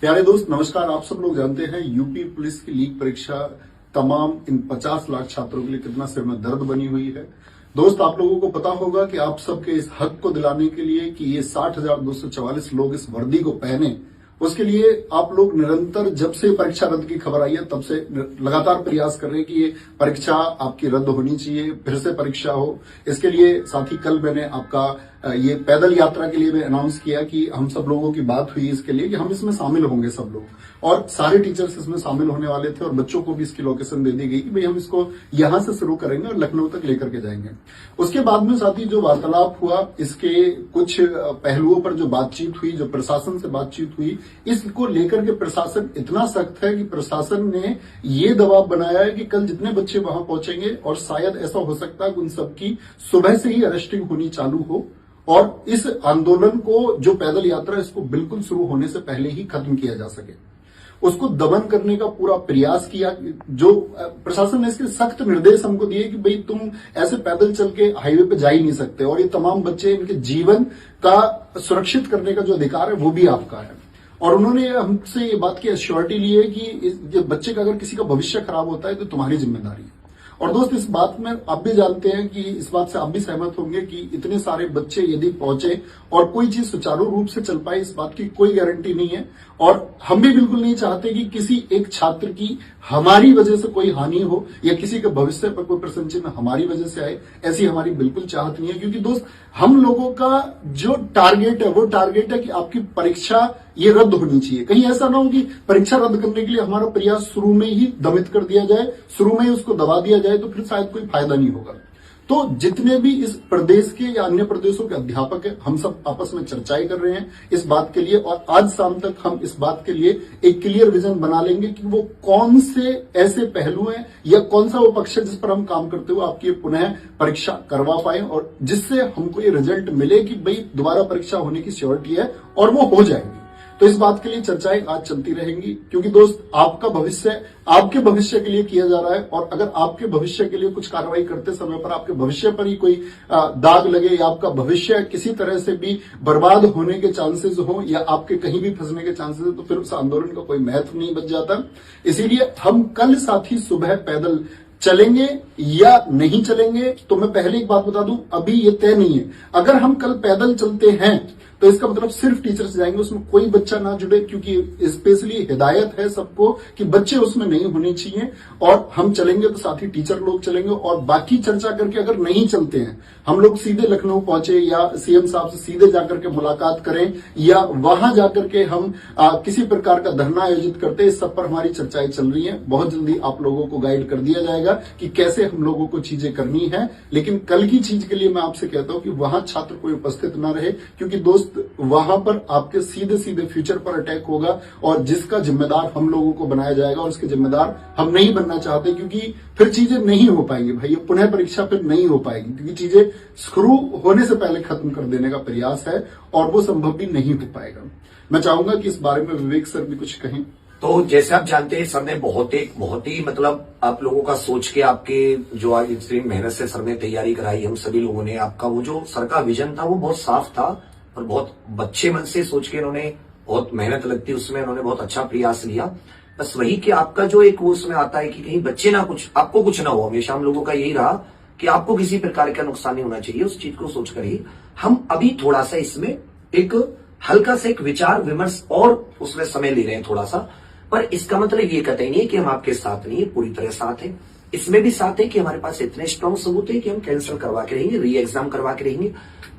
प्यारे दोस्त नमस्कार। आप सब लोग जानते हैं यूपी पुलिस की लीग परीक्षा तमाम इन 50 लाख छात्रों के लिए कितना सिर में दर्द बनी हुई है। दोस्त आप लोगों को पता होगा कि आप सबके इस हक को दिलाने के लिए कि ये 60,244 लोग इस वर्दी को पहने, उसके लिए आप लोग निरंतर जब से परीक्षा रद्द की खबर आई है तब से लगातार प्रयास कर रहे हैं कि ये परीक्षा आपकी रद्द होनी चाहिए, फिर से परीक्षा हो। इसके लिए साथ ही कल मैंने आपका ये पैदल यात्रा के लिए मैं अनाउंस किया कि हम सब लोगों की बात हुई इसके लिए कि हम इसमें शामिल होंगे सब लोग, और सारे टीचर्स इसमें शामिल होने वाले थे और बच्चों को भी इसकी लोकेशन दे दी गई कि भाई हम इसको यहां से शुरू करेंगे और लखनऊ तक लेकर के जाएंगे। उसके बाद में साथ ही जो वार्तालाप हुआ, इसके कुछ पहलुओं पर जो बातचीत हुई, जो प्रशासन से बातचीत हुई, इसको लेकर के प्रशासन इतना सख्त है कि प्रशासन ने ये दबाव बनाया है कि कल जितने बच्चे वहां पहुंचेंगे और शायद ऐसा हो सकता है कि उन सबकी सुबह से ही अरेस्टिंग होनी चालू हो और इस आंदोलन को जो पैदल यात्रा इसको बिल्कुल शुरू होने से पहले ही खत्म किया जा सके, उसको दमन करने का पूरा प्रयास किया। जो प्रशासन ने इसके सख्त निर्देश हमको दिए कि भाई तुम ऐसे पैदल चल के हाईवे पे जा ही नहीं सकते और ये तमाम बच्चे, इनके जीवन का सुरक्षित करने का जो अधिकार है वो भी आपका है। और उन्होंने हमसे ये बात की एश्योरिटी ली है कि बच्चे का अगर किसी का भविष्य खराब होता है तो तुम्हारी जिम्मेदारी है। और दोस्त इस बात में आप भी जानते हैं कि इस बात से आप भी सहमत होंगे कि इतने सारे बच्चे यदि पहुंचे और कोई चीज सुचारू रूप से चल पाए, इस बात की कोई गारंटी नहीं है। और हम भी बिल्कुल नहीं चाहते कि किसी एक छात्र की हमारी वजह से कोई हानि हो या किसी के भविष्य पर कोई प्रश्न चिन्ह हमारी वजह से आए, ऐसी हमारी बिल्कुल चाहत नहीं है। क्योंकि दोस्त हम लोगों का जो टारगेट है वो टारगेट है कि आपकी परीक्षा ये रद्द होनी चाहिए। कहीं ऐसा ना हो कि परीक्षा रद्द करने के लिए हमारा प्रयास शुरू में ही दमित कर दिया जाए, शुरू में ही उसको दबा दिया जाए, तो फिर शायद कोई फायदा नहीं होगा। तो जितने भी इस प्रदेश के या अन्य प्रदेशों के अध्यापक हैं, हम सब आपस में चर्चाएं कर रहे हैं इस बात के लिए, और आज शाम तक हम इस बात के लिए एक क्लियर विजन बना लेंगे कि वो कौन से ऐसे पहलू हैं या कौन सा वो पक्ष है जिस पर हम काम करते हुए आपकी पुनः परीक्षा करवा पाए और जिससे हमको ये रिजल्ट मिले कि भाई दोबारा परीक्षा होने की श्योरिटी है और वो हो जाएगी। तो इस बात के लिए चर्चाएं आज चलती रहेंगी, क्योंकि दोस्त आपका भविष्य आपके भविष्य के लिए किया जा रहा है। और अगर आपके भविष्य के लिए कुछ कार्रवाई करते समय पर आपके भविष्य पर ही कोई दाग लगे या आपका भविष्य किसी तरह से भी बर्बाद होने के चांसेस हो या आपके कहीं भी फंसने के चांसेस हो, तो फिर उस आंदोलन का कोई महत्व नहीं बच जाता। इसीलिए हम कल साथ ही सुबह पैदल चलेंगे या नहीं चलेंगे, तो मैं पहले एक बात बता दूं, अभी ये तय नहीं है। अगर हम कल पैदल चलते हैं तो इसका मतलब सिर्फ टीचर्स जाएंगे, उसमें कोई बच्चा ना जुड़े, क्योंकि स्पेशली हिदायत है सबको कि बच्चे उसमें नहीं होने चाहिए। और हम चलेंगे तो साथ ही टीचर लोग चलेंगे और बाकी चर्चा करके अगर नहीं चलते हैं, हम लोग सीधे लखनऊ पहुंचे या सीएम साहब से सीधे जाकर के मुलाकात करें या वहां जाकर के हम किसी प्रकार का धरना आयोजित करते हैं, इस सब पर हमारी चर्चाएं चल रही हैं। बहुत जल्दी आप लोगों को गाइड कर दिया जाएगा कि कैसे हम लोगों को चीजें करनी है। लेकिन कल की चीज के लिए मैं आपसे कहता हूं कि वहां छात्र कोई उपस्थित न रहे, क्योंकि दोस्त वहां पर आपके सीधे सीधे फ्यूचर पर अटैक होगा और जिसका जिम्मेदार हम लोगों को बनाया जाएगा और उसके जिम्मेदार हम नहीं बनना चाहते, क्योंकि फिर चीजें नहीं हो पाएंगी भाई, ये पुनः परीक्षा फिर नहीं हो पाएगी, क्योंकि चीजें शुरू होने से पहले खत्म कर देने का प्रयास है और वो संभव भी नहीं हो पाएगा। मैं चाहूंगा कि इस बारे में विवेक सर भी कुछ कहें। तो जैसे आप जानते हैं, सर ने बहुत ही मतलब आप लोगों का सोच के, आपके जो आज इतनी मेहनत से सर ने तैयारी कराई, हम सभी लोगों ने, आपका वो जो सर का विजन था वो बहुत साफ था और बहुत अच्छे मन से सोच के इन्होंने, बहुत मेहनत लगती उसमें, इन्होंने बहुत अच्छा प्रयास लिया। बस वही कि आपका जो एक वो उसमें आता है कि कहीं बच्चे ना कुछ, आपको कुछ ना हो। हमेशा हम लोगों का यही रहा कि आपको किसी प्रकार का नुकसान नहीं होना चाहिए, उस चीज को सोच कर ही हम अभी थोड़ा सा इसमें एक हल्का सा एक विचार विमर्श और उसमें समय ले रहे हैं थोड़ा सा। पर इसका मतलब ये कतई नहीं है कि हम आपके साथ नहीं है, पूरी तरह साथ है। इसमें भी साथ है कि हमारे पास इतने स्ट्रॉन्ग सबूत है कि हम कैंसिल करवा के रहेंगे, री एग्जाम करवा के रहेंगे।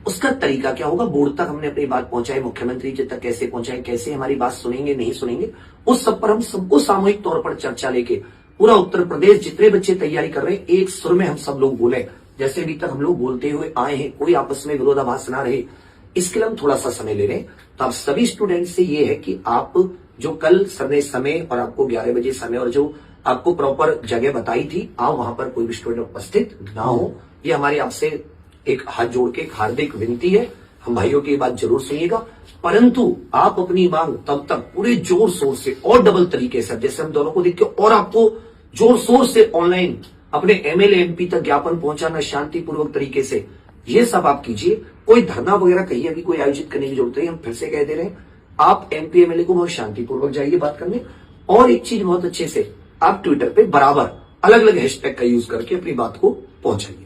उसका तरीका क्या होगा, बोर्ड तक हमने अपनी बात पहुंचाई, मुख्यमंत्री जी तक कैसे पहुंचाए, कैसे हमारी बात सुनेंगे नहीं सुनेंगे, उस सब पर हम सबको सामूहिक तौर पर चर्चा लेके पूरा उत्तर प्रदेश जितने बच्चे तैयारी कर रहे हैं, एक सुर में हम सब लोग बोले, जैसे अभी तक हम लोग बोलते हुए आए हैं, कोई आपस में विरोधाभास ना रहे, इसके लिए हम थोड़ा सा समय ले रहे हैं। तो आप सभी स्टूडेंट से ये है कि आप जो कल सर ने समय और आपको 11 बजे समय और जो आपको प्रॉपर जगह बताई थी, आप वहां पर कोई भी स्टूडेंट उपस्थित ना हो, ये हमारी आपसे एक हाथ जोड़ के एक हार्दिक विनती है। हम भाइयों की बात जरूर सुनिएगा, परंतु आप अपनी मांग तब तक पूरे जोर शोर से और डबल तरीके से, जैसे हम दोनों को देख के और आपको जोर शोर से ऑनलाइन अपने एमएलए एमपी तक ज्ञापन पहुंचाना शांतिपूर्वक तरीके से, ये सब आप कीजिए। कोई धरना वगैरह कहीं अभी कोई आयोजित करने की जरूरत नहीं, हम फिर से कह दे रहे हैं, आप एमपी एमएलए को बहुत शांतिपूर्वक जाइए बात करने। और एक चीज बहुत अच्छे से आप ट्विटर पे बराबर अलग अलग हैशटैग का यूज करके अपनी बात को पहुंचाइए।